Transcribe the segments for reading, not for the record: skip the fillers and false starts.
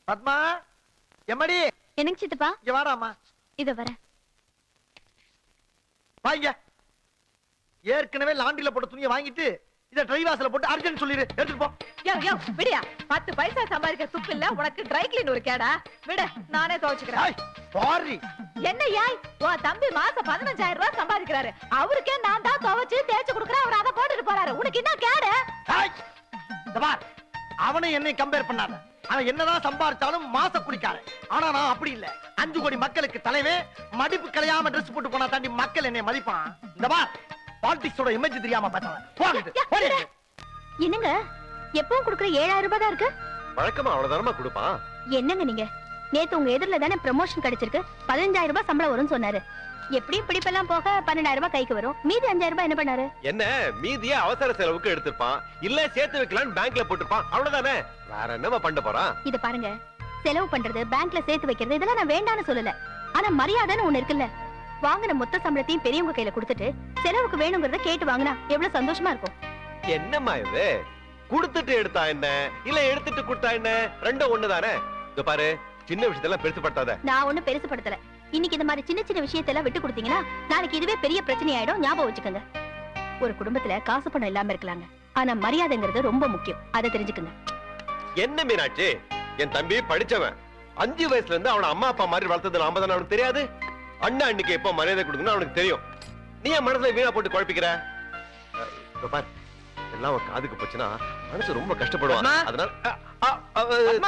பத்மா எம்மடி என்னங்க சித்தப்பா? இங்க வாடாமா. இத வர. வாங்க. ஏற்கனவே லாண்டரியில போட்ட துணியை வாங்கிட்டு இத ட்ரை வாஷ்ல போட்டு அர்ஜென்ட் சொல்லிரு. எடுத்துட்டு போ. யோ யோ விடியா. 10 பைசா சம்பாதிக்க துப்பு இல்ல உனக்கு. ட்ரை கிளீன் ஒரு கேடா. விடு நானே துவைச்சுக்கிறேன். பாரி. என்ன யாய்? உன் தம்பி மாசம் 15000 ரூபாய் சம்பாதிக்கிறாரு. அவருக்கே நான் தான் துவைச்சு தேய்ச்சு கொடுக்கறேன். அவர் அத போட்டுட்டு போறாரு. உனக்கு என்ன கேடு? அவனை என்னை கம்பேர் பண்ணாத. அவன் என்னதான் சம்பாதிச்சாலும் மாச குடிக்காரன். ஆனா நான் அப்படி இல்ல. 5 கோடி மக்களுக்கு தலைவன். மடிப்பு கலையாம ட்ரெஸ் போட்டு போனா தாண்டி மக்கள் என்னை மதிப்பான். இந்த பார் பாலிடிக்ஸோட இமேஜ் தெரியாம பேசுறேன். என்னங்க எப்பவும் குடுக்குற 7000 ரூபாய் தான் இருக்கு. வழக்கமா அவ்வளவுதானமா கொடுப்பான். என்னங்க நீங்க நேத்து உங்க எதிரில தானே ப்ரமோஷன் கிடைச்சிருக்கு. 15000 ரூபாய் சம்பளம் வரும்னு சொன்னாரு. எப்படி பிடிப்பெல்லாம் போக 12000 ரூபாய் கைக்கு வரும். மீதி 5000 ரூபாய் என்ன பண்ணாரு? என்ன மீதியே அவசர செலவுக்கு எடுத்திருப்பான். இல்ல சேர்த்து வைக்கலாம்னு பேங்க்ல போட்டுப்பான். அவ்வளவுதானே. வேற என்னமா பண்ண போறான்? இத பாருங்க, செலவு பண்றது பேங்க்ல சேர்த்து வைக்கிறது இதெல்லாம் நான் வேண்டான்னு சொல்லல. ஆனா மரியாதைன்னு ஒண்ணு இருக்குல்ல. வாங்கின மொத்த சம்பளத்தையும் பெரியவங்க கையில கொடுத்துட்டு செலவுக்கு வேணுங்கிறத கேட்டு வாங்கினா எவ்வளவு சந்தோஷமா இருக்கும். என்னம்மா இது? கொடுத்துட்டு எடுத்தா என்ன, இல்ல எடுத்துட்டு கொடுத்தா என்ன, ரெண்டும் ஒண்ணுதானே. இத பாரு, சின்ன விஷயத்தெல்லாம் பெருசுப்படுத்தாத. நான் ஒண்ணும் பெருசுப்படுத்தல. இன்னைக்கு இந்த மாதிரி சின்ன சின்ன விஷயத்தெல்லாம் விட்டு கொடுத்தீங்கன்னா நாளைக்கு இதுவே பெரிய பிரச்சனை ஆயிடும். ஞாபகம் வச்சுக்கோங்க. ஒரு குடும்பத்துல காசு பணம் இல்லாம இருக்கலாங்க, ஆனா மரியாதைங்கிறது ரொம்ப முக்கியம். அதை தெரிஞ்சுக்கங்க. என்ன மீனாட்சி, என் தம்பி படிச்சவன். 5 வயசுல இருந்து அவன அம்மா அப்பா மாதிரி வளர்த்தது நாம தானே. அவனுக்கு தெரியாது அண்ணா அன்னைக்கு எப்ப மரியாதை கொடுக்கணும் அவனுக்கு தெரியும். நீ என் மனசுல வீணா போட்டு குழப்பிக்கிற. எல்லாம் அவன் காதுக்கு போச்சுன்னா மனசு ரொம்ப கஷ்டப்படுவான். அதனால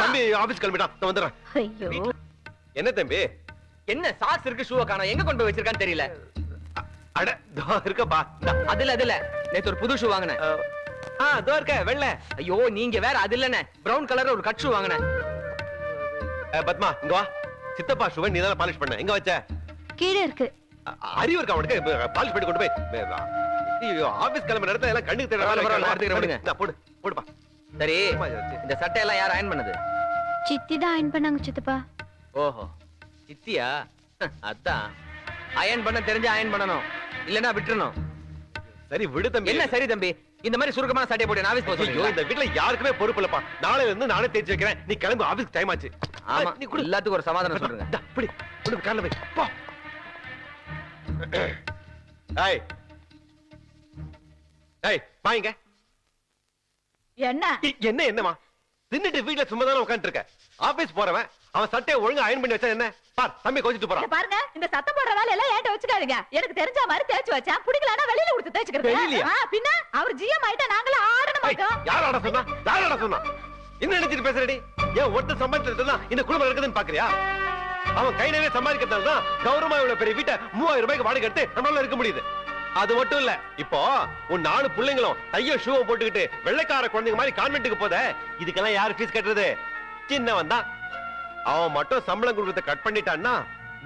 தம்பி ஆபீஸ் கிளம்பிட்டான். வந்துடுறேன். ஐயோ என்ன தம்பி? என்ன சாக்ஸ் இருக்கு, ஷூவை காணோம். எங்க கொண்டு போய் வச்சிருக்கான்னு தெரியல. அட தோ இருக்கபா. அதுல நேத்து ஒரு புது ஷூ வாங்குனேன். தோ இருக்க வெள்ளை. ஐயோ நீங்க வேற அது இல்லனே. பிரவுன் கலர்ல ஒரு கட் ஷூ வாங்குனேன். பத்மா இங்க வா. சித்தப்பா ஷூவை நீ தான் பாலிஷ் பண்ண. எங்க வச்ச? கீழே இருக்கு. அறிவு இருக்கா உனக்கு? பாலிஷ் பண்ணி கொண்டு போய் ஆபீஸ் கிளம்புற இடத்துல எல்லாம் கண்ணுக்கு தெரியல. போடு போடுப்பா. சரி, இந்த சட்டை எல்லாம் யார் அயன் பண்ணது? சித்தி தான் அயன் பண்ணாங்க சித்தப்பா. ஓஹோ சித்தியா? அதான் அயன் பண்ண தெரிஞ்சு அயன் பண்ணணும், இல்லனா விட்டுறணும். சரி விடு தம்பி. என்ன சரி தம்பி? இந்த மாதிரி சுருக்கமான சட்டை போட்டு ஆபீஸ் போக சொல்றீங்க? இந்த வீட்ல யாருக்குமே பொறுப்பு இல்லப்பா. நாளையில இருந்து நானே தேய்ச்சு வைக்கிறேன். நீ கிளம்பு, ஆபீஸ் டைம் ஆச்சு. ஆமா, நீ கூட எல்லாத்துக்கும் ஒரு சமாதானம் சொல்லுங்க. அப்படி குடு, கால்ல வை போ. ஏய் ஏய் வாங்க. என்ன என்ன என்னமா தின்னுட்டு வீட்ல சும்மா தானே உட்கார்ந்து இருக்க? ஆபீஸ் போறவன் அவன் சட்டையை ஒழுங்கா அயன் பண்ணி வச்சா என்ன? பார் தம்பி கோச்சிட்டு போறான். பாருங்க, இந்த சத்தம் போடுற வேலை எல்லாம் ஏன்ட்ட வச்சுக்காதீங்க. எனக்கு தெரிஞ்ச மாதிரி தேய்ச்சு வச்சேன். பிடிக்கலனா வெளியில கொடுத்து தேய்ச்சுக்கிறது. பின்ன அவர் ஜிஎம் ஆயிட்டா நாங்களே ஆடன மாட்டோம். யார் ஆட சொன்னா? யார் ஆட சொன்னா? என்ன நினைச்சிட்டு பேசுறடி? ஏன் ஒருத்தர் சம்பாதிச்சது தான் இந்த குடும்பம் இருக்குதுன்னு பாக்குறியா? அவன் கை நிறைய சம்பாதிக்கிறதால தான் கௌரவமா இவ்வளவு பெரிய வீட்டை 3000 ரூபாய்க்கு வாடகை எடுத்து நம்மளால இருக்க முடியுது. அது மட்டும் இல்ல, இப்போ உன் 4 பிள்ளைங்களும் தைய ஷூவை போட்டுக்கிட்டு வெள்ளைக்கார குழந்தைங்க மாதிரி கான்வென்ட்டுக்கு போத. இதுக்கெல்லாம் யாரு ஃபீஸ் கட்டுறது? சின்னவன் தான். அவன் மட்டும் சம்பளம் கொடுக்கறத கட் பண்ணிட்டான்னா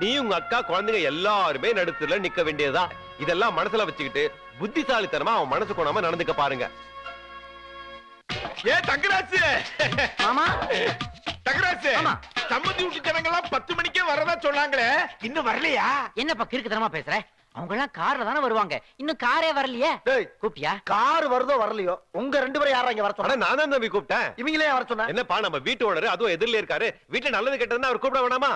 நீ உங்க அக்கா குழந்தைங்க எல்லாருமே நடுத்துல நிக்க வேண்டியதுதான். இதெல்லாம் மனசுல வச்சுக்கிட்டு புத்திசாலித்தனமா அவன் மனசு கொண்டாம நடந்துக்க பாருங்க. ஏ தங்கராசு மாமா, தங்கராசு சம்மந்தி வீட்டு ஜனங்க எல்லாம் 10 மணிக்கே வரதா சொன்னாங்களே, இன்னும் வரலையா? என்னப்பா கிறுக்குத்தனமா பேசுற? அவங்க எல்லாம் கார்ல தானே வருவாங்க, இன்னும் காரே வரலையே. கூப்பிட்டியா? கார் வருதோ வரலையோ, உங்க 2 பேரும் யாரா இங்க வர சொன்னா? நான் தான் தம்பி கூப்பிட்டேன். இவங்களே வர சொன்னா? என்னப்பா நம்ம வீட்டு ஓனர், அதுவும் எதிரில இருக்காரு. வீட்டுல நல்லது கெட்டதுன்னா அவர் கூப்பிட வேணாமா?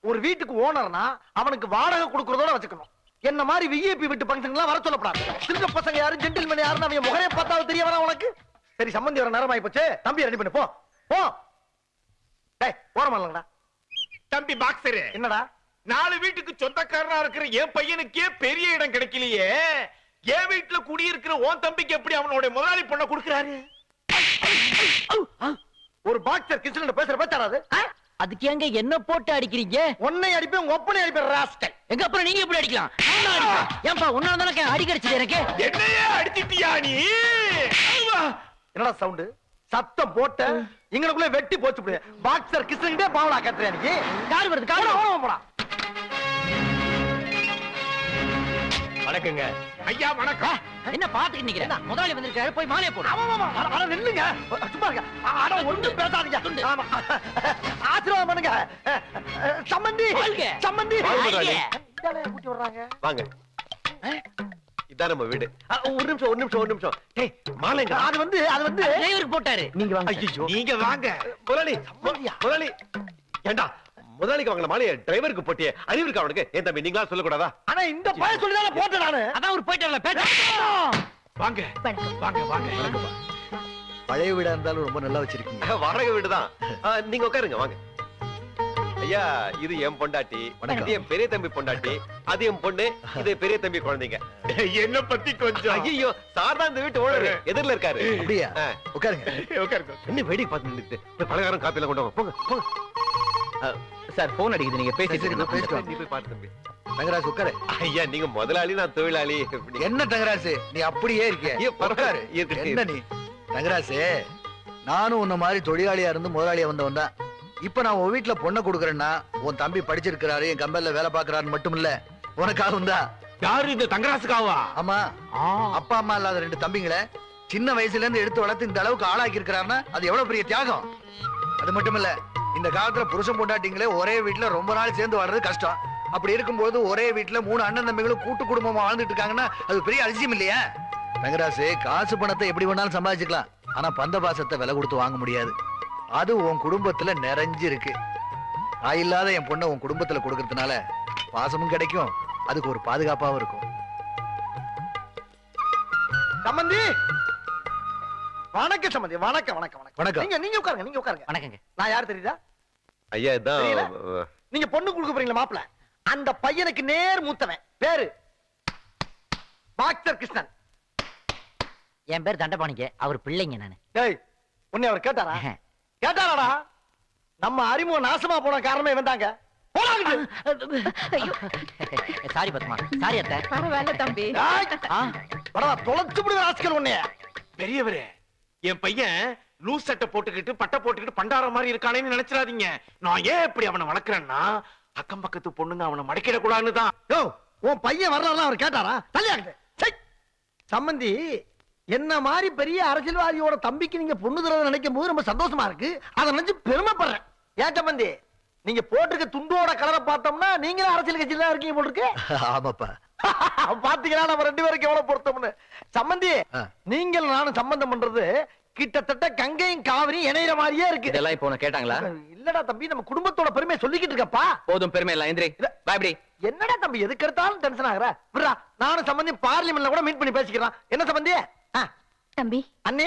ஒரு வீட்டுக்கு ஓனர்னா அவனுக்கு வாடகை கொடுக்கறதோட வச்சுக்கணும். என்ன மாதிரி விஐபி வீட்டு ஃபங்க்ஷன் எல்லாம் வர சொல்லப்படாது. சின்ன பசங்க யாரும் ஜென்டில்மேன் யாருன்னு அவங்க முகரைய பார்த்தாலும் தெரிய வேணா உனக்கு? சரி, சம்பந்தி வர நேரம் ஆயி போச்சு. தம்பி ரெடி பண்ணு, போ போ. டேய் போறமாலங்கடா. தம்பி பாக்ஸர், என்னடா 4 வீட்டுக்கு சொந்தக்காரனா இருக்கிற என் பையனுக்கே பெரிய இடம் கிடைக்கலையே, என் வீட்டுல குடியிருக்கிற உன் தம்பிக்கு எப்படி அவனோட முதலாளி பொண்ண கொடுக்கறாரு? ஒரு பாக்ஸர் கிச்சன்ல பேசுற பேச்சாராது? அதுக்கு எங்க என்ன போட்டு அடிக்கிறீங்க? உன்னை அடிப்பேன், உங்க ஒப்பனை அடிப்பேன் ராஸ்கல். எங்க அப்புறம் நீங்க எப்படி அடிக்கலாம்? ஏன்பா உன்னால தானே அடி கிடைச்சது எனக்கு? என்னையே அடிச்சிட்டியா நீ? என்னடா சவுண்ட்? சத்தம் போட்ட இங்களுக்குள்ள வெட்டி போச்சு போடு. பாக்ஸர் கிச்சன்கிட்டே பாவலா கத்துறியா நீ? கார் வருது, கார் போடா. வணக்கங்க ஐயா. வணக்கம். என்ன பாத்துக்கிட்டு நிக்கிறேன்? முதலாளி வந்திருக்காரு, போய் மாலையை போடு. அட நில்லுங்க, சும்மா இருங்க. அட ஒண்ணும் பேசாதீங்க. ஆமா, ஆசீர்வாதம் பண்ணுங்க. சம்பந்தி, சம்பந்தி கூட்டி வர்றாங்க. வாங்க. இதான் நம்ம வீடு ஒரு நிமிஷம் டேய் மாலைங்க அது வந்து டிரைவருக்கு போட்டாரு நீங்க வாங்க ஐயோ நீங்க வாங்க முதலாளி ஏண்டா முதலாளிக்கு வாங்கின மாலையை டிரைவருக்கு போட்டியே அறிவு இருக்கா அவனுக்கு ஏன் தம்பி நீங்களா சொல்லக்கூடாதா ஆனா இந்த பையன் சொல்லிதான் போட்டேன் நானு. அதான் அவர் போயிட்டார்ல பேட்ட வாங்க வணக்கம். வாங்க வாங்க பழைய வீடா இருந்தாலும் ரொம்ப நல்லா வச்சிருக்கீங்க. வாடகை வீடுதான் நீங்க உட்காருங்க வாங்க ஐயா இது என் பொண்டாட்டி இது என் பெரிய தம்பி பொண்டாட்டி அது என் பொண்ணு இது பெரிய தம்பி குழந்தைங்க என்ன பத்தி கொஞ்சம் ஐயோ சார் தான் இந்த வீட்டு ஓனர் எதிரில இருக்காரு அப்படியா? ஆ. உட்காருங்க. உட்காருங்க என்ன வேடிக்கை பார்த்து நின்னுட்டு போய் பலகாரம் காப்பி எல்லாம் கொண்டு வாங்க போங்க போங்க சார் போன் அடிக்குது நீங்க சரி, பேசிட்டு நான் பேசிட்டு வரேன். நீ போய் பாத்து தம்பி தங்கராஜ் உட்காரு. ஐயா நீங்க முதலாளி நான் தொழிலாளி என்ன தங்கராசு நீ அப்படியே இருக்க? ஐயோ, பரவாயில்ல. உட்காரு. இருக்கட்டும். என்ன நீ தங்கராசு? நானும் உன்ன மாதிரி தொழிலாளியா இருந்து முதலாளியா வந்தவன் தான். இப்ப நான் உன் வீட்டுல பொண்ணை கொடுக்கறேன்னா உன் தம்பி படிச்சிருக்கிறாரு, என் கம்பெனில வேலை பாக்குறாரு மட்டும் இல்ல, உனக்காகவும் தான். யாரு இந்த தங்கராசுக்காவா? ஆமா, அப்பா அம்மா இல்லாத 2 தம்பிங்களை சின்ன வயசுல இருந்து எடுத்து வளர்த்து இந்த அளவுக்கு ஆளாக்கி இருக்கிறாருன்னா அது எவ்வளவு பெரிய தியாகம். அது மட்டும் இல்ல, இந்த காலத்துல புருஷன் பொண்டாட்டிங்களே ஒரே வீட்டுல ரொம்ப நாள் சேர்ந்து வாழ்றது கஷ்டம். அப்படி இருக்கும்போது ஒரே வீட்டுல 3 அண்ணன் தம்பிகளும் கூட்டு குடும்பமா வாழ்ந்துட்டு இருக்காங்கன்னா அது பெரிய அதிசயம் இல்லையா? தங்கராசு, காசு பணத்தை எப்படி வேணாலும் சம்பாதிச்சுக்கலாம், ஆனா பந்த பாசத்தை விலை கொடுத்து வாங்க முடியாது. அது உன் குடும்பத்துல நிறைஞ்சு இருக்கு. தாயில்லாத என் பொண்ணை உன் குடும்பத்துல கொடுக்கறதுனால பாசமும் கிடைக்கும், அதுக்கு ஒரு பாதுகாப்பாவும் இருக்கும். சம்பந்தி வணக்கம். சம்பந்தி வணக்கம். வணக்கம். நீங்க உட்காருங்க. வணக்கங்க. நான் யார் தெரியுதா? ஐயா தெரியல? இதான் நீங்க பொண்ணு கொடுக்க போறீங்களா மாப்பிள? அந்த பையனுக்கு நேர் மூத்தவன். பேரு பாக்டர் கிருஷ்ணன். என் பேர் தண்டபாணிங்க, அவர் பிள்ளைங்க நானு. டேய், உன்னை அவர் கேட்டாரா? கேட்டாராடா? நம்ம அறிமுகம் நாசமா போன காரணமே வந்தாங்க. சாரி பத்மா, சாரி அத்தை. பரவாயில்ல தம்பி. தொலைச்சு விடுற ராஸ்கல் உன்னைய. பெரியவரே, என் பையன் லூஸ் சட்டை போட்டுக்கிட்டு பட்டை போட்டுக்கிட்டு பண்டார மாதிரி இருக்கானேன்னு நினைச்சிடாதீங்க. நான் ஏன் இப்படி அவனை வளர்க்கறேன்னா அக்கம் பக்கத்து பொண்ணுங்க அவனை மடக்கிட கூடாதுன்னு தான். யோ, உன் பையன் வரலாம் அவர் கேட்டாரா? தள்ளியாங்க. சம்பந்தி, என்ன மாதிரி பெரிய அரசியல்வாதியோட தம்பிக்கு நீங்க பொண்ணு தரத நினைக்கும் போது ரொம்ப சந்தோஷமா இருக்கு. அதை நினைச்சு பெருமைப்படுறேன். ஏன் சம்பந்தி, நீங்க போட்டிருக்க துண்டோட கலரை பார்த்தோம்னா நீங்களும் அரசியல் கட்சியில தான் இருக்கீங்க போல இருக்கு. ஆமாப்பா. பாத்தீங்களா நம்ம 2 பேருக்கு எவ்வளவு பொருத்தம்னு. சம்பந்தி, நீங்கள் நானும் சம்பந்தம் பண்றது கிட்டத்தட்ட கங்கையும் காவிரியும் இணையிற மாதிரியே இருக்கு. இதெல்லாம் இப்போ உனக்கு கேட்டாங்களா? இல்லடா தம்பி, நம்ம குடும்பத்தோட பெருமையை சொல்லிக்கிட்டு இருக்கப்பா. போதும் பெருமை எல்லாம் எந்திரி பாய்படி. என்னடா தம்பி எதுக்கு எடுத்தாலும் டென்ஷன் ஆகுற? விடுறா, நானும் சம்பந்தி பார்லிமெண்ட்ல கூட மீட் பண்ணி பேசிக்கலாம். என்ன சம்பந்தி? தம்பி, அண்ணே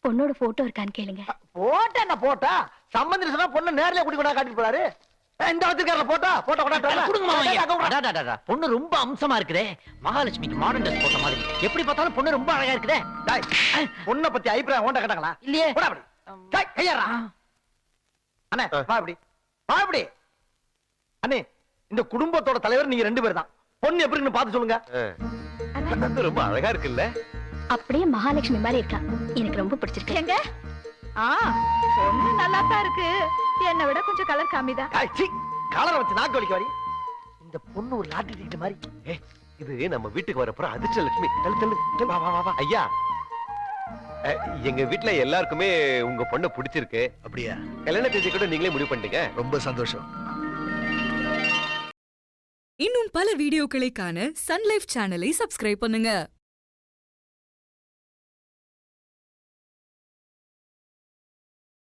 பொண்ணோட போட்டோ இருக்கான்னு கேளுங்க. போட்டா என்ன போட்டா? சம்பந்தி சொன்னா பொண்ணு நேர்ல கூட்டி கொண்டா காட்டிட்டு போறாரு. இந்த வச்சிருக்காரு போட்டா அடாடாடாடா, பொண்ணு ரொம்ப அம்சமா இருக்குதே. மகாலட்சுமிக்கு மாடர்ன் ட்ரெஸ் போட்ட மாதிரி. எப்படி பார்த்தாலும் பொண்ணு ரொம்ப அழகா இருக்குதே. பொண்ணை பத்தி அபிப்பிராயம் ஓண்ட கேட்டாங்களா? இல்லையே. போடா அப்படி. டேய், கையாரா. அண்ணே வா அப்படி. வா அப்படி. அண்ணே, இந்த குடும்பத்தோட தலைவர் நீங்க 2 பேர் தான். பொண்ணு எப்படி இருக்குன்னு பார்த்து சொல்லுங்க. ரொம்ப அழகா இருக்குல்ல? அப்படியே மகாலட்சுமி மாதிரி இருக்கா. எனக்கு ரொம்ப பிடிச்சிருக்கு. எங்க? பொண்ணு நல்லா தான் இருக்கு. என்னை விட கொஞ்சம் கலர் கம்மிதான். கலரை வச்சு நாக்கு வலிக்க வாடி. இந்த பொண்ணு ஒரு லாட்டரி டிக்கெட் மாதிரி. இது நம்ம வீட்டுக்கு வரப்போற அதிர்ஷ்டலட்சுமி. தள்ளு வா வா வா. ஐயா, எங்க வீட்டுல எல்லாருக்குமே உங்க பொண்ணு பிடிச்சிருக்கு. அப்படியா? கல்யாண தேதி கூட நீங்களே முடிவு பண்ணிட்டீங்க. ரொம்ப சந்தோஷம். இன்னும் பல வீடியோக்களை காண சன் லைஃப் சேனலை சப்ஸ்கிரைப் பண்ணுங்க.